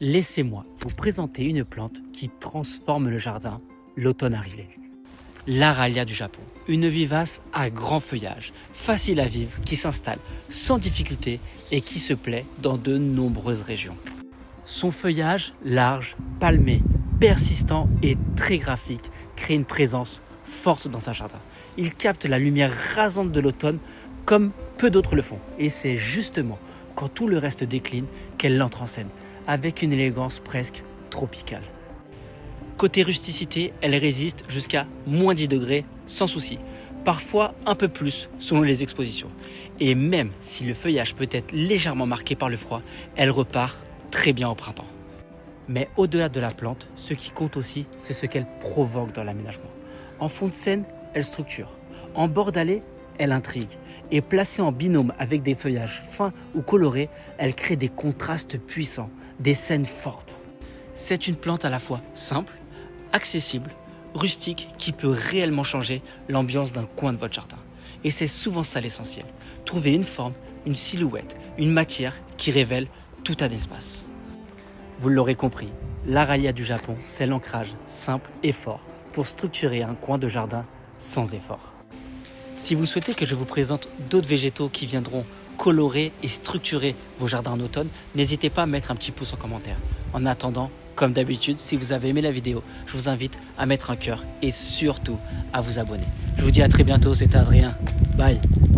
Laissez-moi vous présenter une plante qui transforme le jardin l'automne arrivé. L'Aralia du Japon, une vivace à grand feuillage, facile à vivre, qui s'installe sans difficulté et qui se plaît dans de nombreuses régions. Son feuillage large, palmé, persistant et très graphique crée une présence forte dans un jardin. Il capte la lumière rasante de l'automne comme peu d'autres le font. Et c'est justement quand tout le reste décline qu'elle entre en scène, avec une élégance presque tropicale. Côté rusticité, elle résiste jusqu'à moins 10 degrés sans souci, parfois un peu plus selon les expositions. Et même si le feuillage peut être légèrement marqué par le froid, elle repart très bien au printemps. Mais au-delà de la plante, ce qui compte aussi, c'est ce qu'elle provoque dans l'aménagement. En fond de scène, elle structure. En bord d'allée, elle intrigue. Et placée en binôme avec des feuillages fins ou colorés, elle crée des contrastes puissants, des scènes fortes. C'est une plante à la fois simple, accessible, rustique, qui peut réellement changer l'ambiance d'un coin de votre jardin. Et c'est souvent ça l'essentiel. Trouver une forme, une silhouette, une matière qui révèle tout un espace. Vous l'aurez compris, l'Aralia du Japon, c'est l'ancrage simple et fort pour structurer un coin de jardin sans effort. Si vous souhaitez que je vous présente d'autres végétaux qui viendront colorer et structurer vos jardins en automne, n'hésitez pas à mettre un petit pouce en commentaire. En attendant, comme d'habitude, si vous avez aimé la vidéo, je vous invite à mettre un cœur et surtout à vous abonner. Je vous dis à très bientôt, c'était Adrien. Bye.